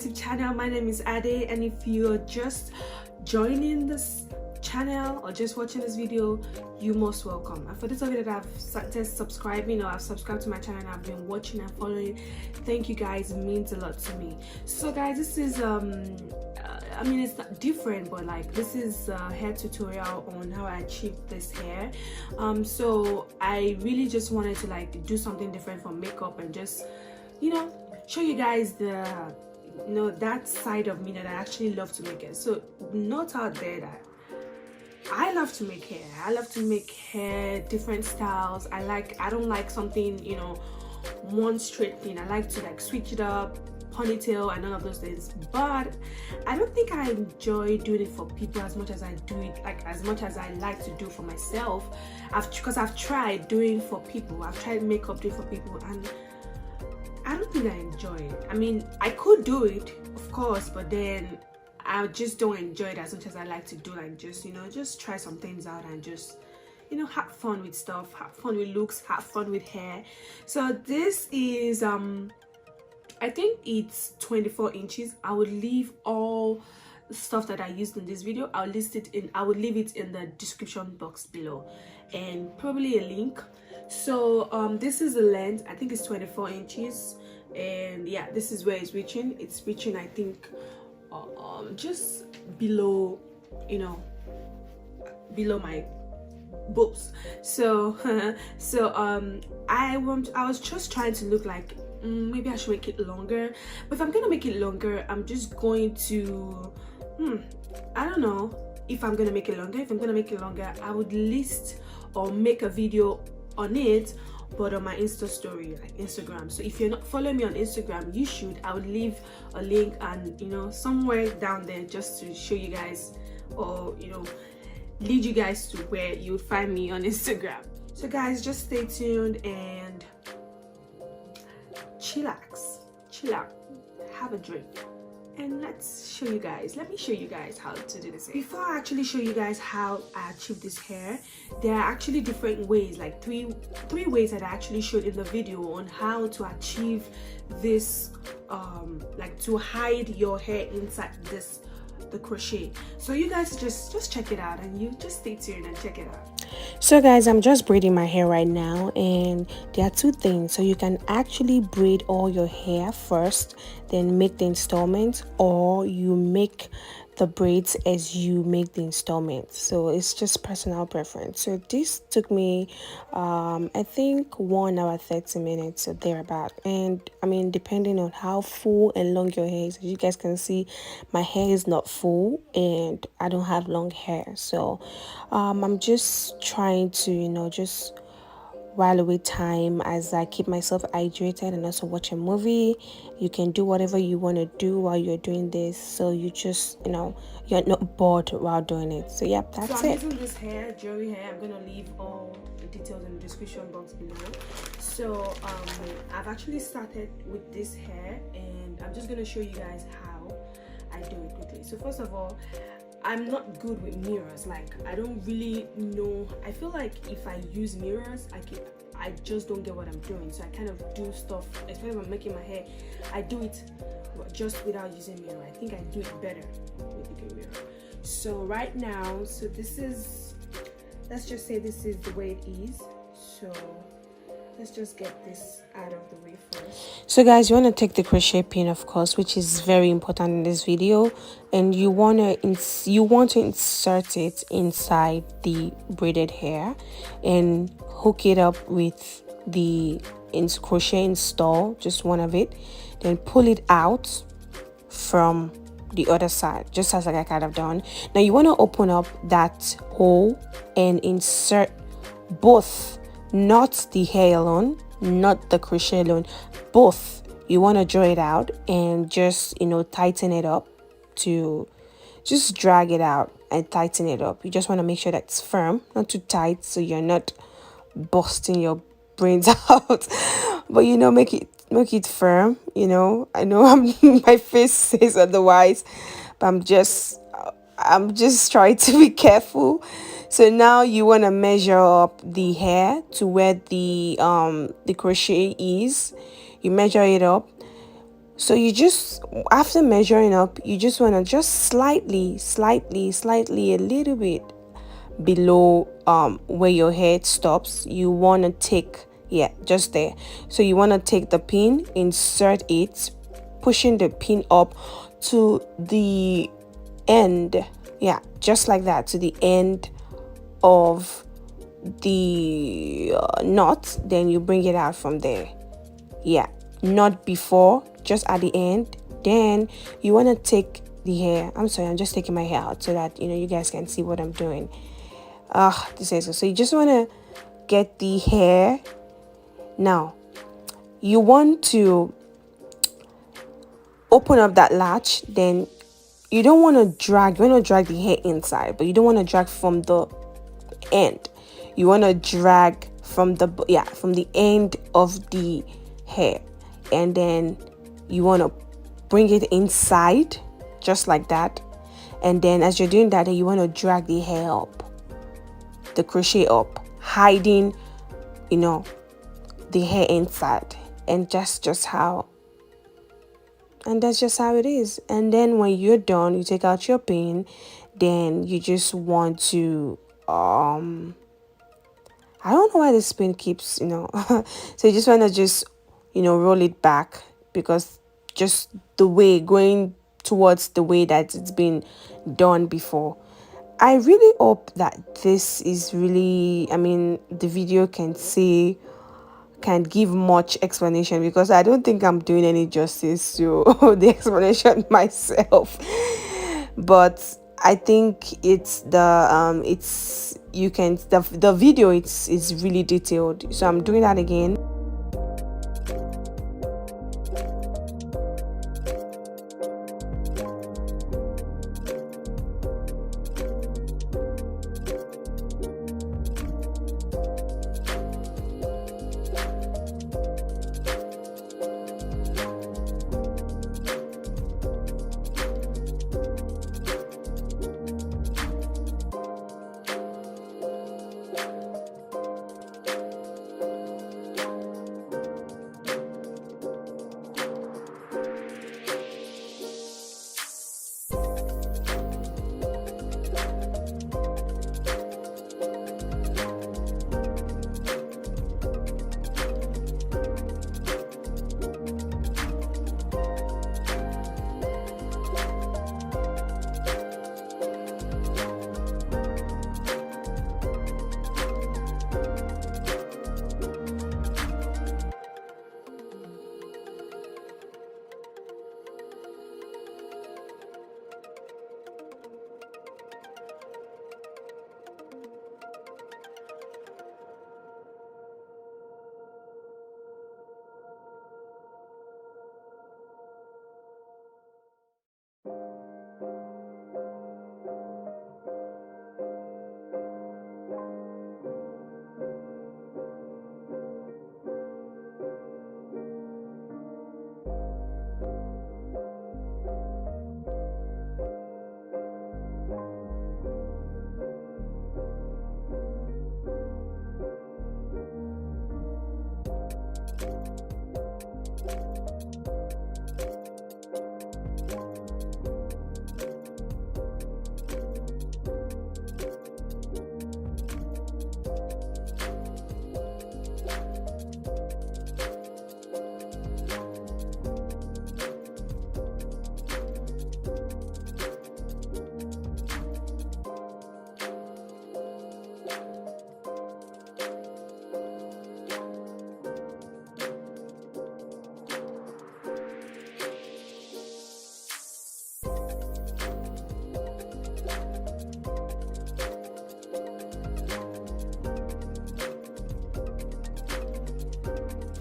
YouTube channel. My name is Ade, and if you're just joining this channel or just watching this video, you're most welcome. And for those of you that have started subscribing or have subscribed to my channel and have been watching and following, thank you guys, it means a lot to me. So guys, this is I mean, it's not different, but like this is a hair tutorial on how I achieved this hair. So I really just wanted to like do something different from makeup and just, you know, show you guys the, you know, that side of me that I actually love to make it. So note out there that I love to make hair. I love to make hair different styles. I don't like something, you know, one straight thing. I like to like switch it up, ponytail and all of those things, but I don't think I enjoy doing it for people as much as I do it, like as much as I like to do for myself. Because I've tried doing for people. I've tried makeup doing for people, and I don't think I enjoy it. I mean, I could do it, of course, but then I just don't enjoy it as much as I like to do. Like, just, you know, just try some things out and just, you know, have fun with stuff, have fun with looks, have fun with hair. So this is I think it's 24 inches. I would leave all the stuff that I used in this video, I would leave it in the description box below, and probably a link. So this is the length. I think it's 24 inches, and yeah, this is where it's reaching. It's reaching, I think, just below, you know, below my boobs. So I was just trying to look like, maybe I should make it longer. But if I'm gonna make it longer, I'm just going to I don't know if I'm gonna make it longer. If I'm gonna make it longer, I would list or make a video on it, but on my Insta story, like Instagram. So if you're not following me on Instagram, you should. I would leave a link, and you know, somewhere down there, just to show you guys, or you know, lead you guys to where you'll find me on Instagram. So guys, just stay tuned and chillax, chill out, have a drink, and let me show you guys how to do this hair. Before I actually show you guys how I achieved this hair, there are actually different ways, like three ways that I actually showed in the video on how to achieve this, like to hide your hair inside the crochet. So you guys just check it out, and you just stay tuned and check it out. So guys, I'm just braiding my hair right now, and there are two things. So you can actually braid all your hair first, then make the installments, or you make the braids as you make the installments. So it's just personal preference. So this took me I think 1 hour 30 minutes or thereabout. And I mean, depending on how full and long your hair is, as you guys can see, my hair is not full and I don't have long hair. So I'm just trying to, you know, just while away time as I keep myself hydrated and also watch a movie. You can do whatever you want to do while you're doing this, so you just, you know, you're not bored while doing it. So yep, that's it. So I'm using this hair, Jorie hair. I'm gonna leave all the details in the description box below. So I've actually started with this hair, and I'm just gonna show you guys how I do it quickly. So first of all, I'm not good with mirrors. Like, I don't really know. I feel like if I use mirrors, I just don't get what I'm doing. So I kind of do stuff, especially when I'm making my hair, I do it just without using mirror. I think I do it better with a mirror. So right now, so this is, let's just say this is the way it is. So let's just get this out of the way first. So guys, you want to take the crochet pin, of course, which is very important in this video, and you want to insert it inside the braided hair and hook it up with the crochet install, just one of it, then pull it out from the other side, just as like I kind of done. Now you want to open up that hole and insert both, not the hair alone, not the crochet alone, both. You want to draw it out and just, you know, tighten it up, to just drag it out and tighten it up. You just want to make sure that it's firm, not too tight, so you're not busting your brains out, but you know, make it firm. You know, I know my face says otherwise, but I'm just trying to be careful. So now you want to measure up the hair to where the crochet is. You measure it up So you just, after measuring up, you just want to just slightly a little bit below where your head stops, you want to take, yeah, just there. So you want to take the pin, insert it, pushing the pin up to the end, yeah, just like that, to the end of the knot. Then you bring it out from there, yeah, not before, just at the end. Then you want to take the hair, I'm sorry, I'm just taking my hair out so that you guys can see what I'm doing. This is so you just want to get the hair. Now you want to open up that latch. Then you don't want to drag, you want to drag the hair inside, but you don't want to drag from the end. You want to drag from the, yeah, from the end of the hair, and then you want to bring it inside just like that. And then as you're doing that, you want to drag the hair up, the crochet up, hiding the hair inside. And that's just how it is. And then when you're done, you take out your pin. Then you just want to I don't know why this pin keeps so you just want to just roll it back, because just the way, going towards the way that it's been done before. I really hope that this is really, I mean, the video can give much explanation, because I don't think I'm doing any justice to the explanation myself. But I think it's the video, it's really detailed. So I'm doing that again.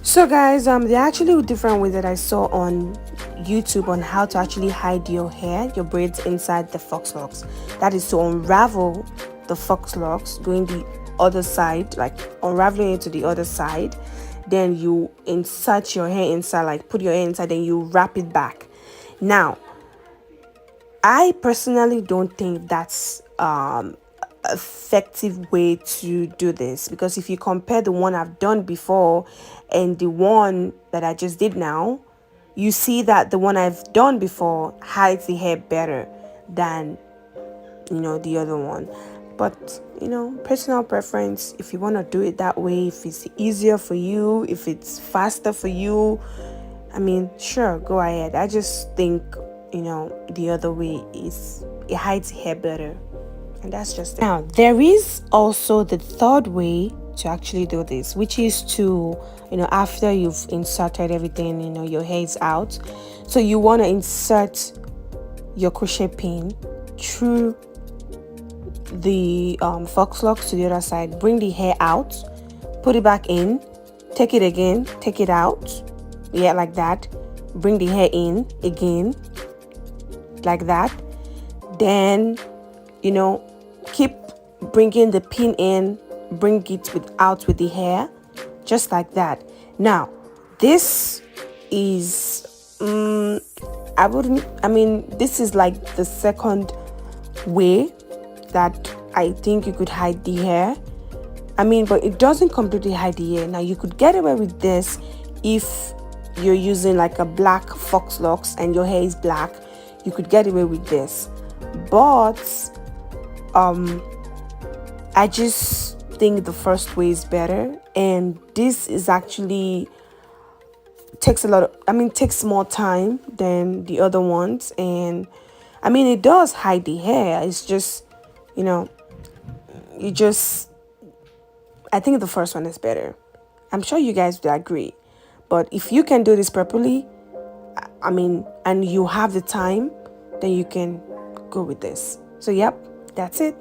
So guys, there are actually different ways that I saw on YouTube on how to actually hide your hair, your braids inside the Faux Locs. That is to unravel the Faux Locs, going the other side, like unraveling it to the other side. Then you insert your hair inside, like put your hair inside, then you wrap it back. Now, I personally don't think that's effective way to do this, because if you compare the one I've done before and the one that I just did now, you see that the one I've done before hides the hair better than, you know, the other one. But, you know, personal preference. If you want to do it that way, if it's easier for you, if it's faster for you, I mean, sure, go ahead. I just think, you know, the other way is, it hides hair better. And that's just it. Now, there is also the third way to actually do this, which is to, you know, after you've inserted everything, you know, your hair is out. So you want to insert your crochet pin through the Faux Locs to the other side. Bring the hair out, put it back in, take it again, take it out. Yeah, like that. Bring the hair in again, like that. Then, you know, keep bringing the pin in, bring it out with the hair, just like that. Now, this is this is like the second way that I think you could hide the hair. I mean, but it doesn't completely hide the hair. Now, you could get away with this if you're using like a black Faux Locs and your hair is black. You could get away with this, but I just think the first way is better, and this is actually takes takes more time than the other ones. And I mean, it does hide the hair. It's just, you know, I think the first one is better. I'm sure you guys would agree. But if you can do this properly, I mean, and you have the time, then you can go with this. So, yep, that's it.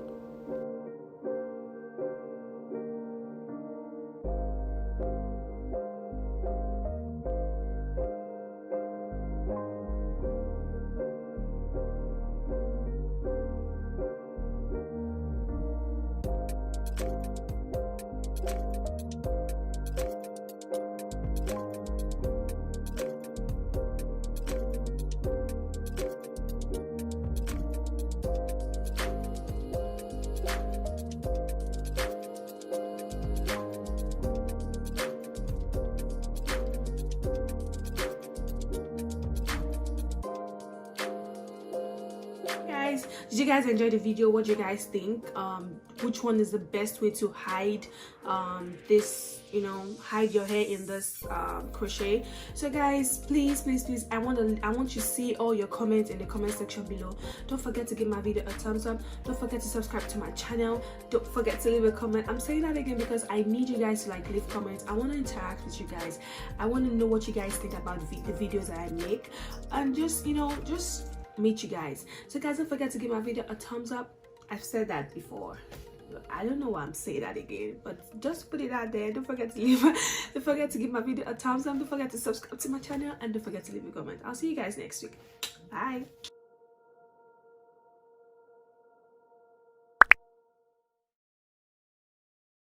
Did you guys enjoy the video? What do you guys think? Which one is the best way to hide this, you know, hide your hair in this crochet? So guys, please I want you to see all your comments in the comment section below. Don't forget to give my video a thumbs up. Don't forget to subscribe to my channel. Don't forget to leave a comment. I'm saying that again because I need you guys to like leave comments. I want to interact with you guys. I want to know what you guys think about the videos that I make, and just, you know, just meet you guys. So guys, don't forget to give my video a thumbs up. I've said that before. I don't know why I'm saying that again, but just put it out there. Don't forget to give my video a thumbs up. Don't forget to subscribe to my channel, and don't forget to leave a comment. I'll see you guys next week. Bye.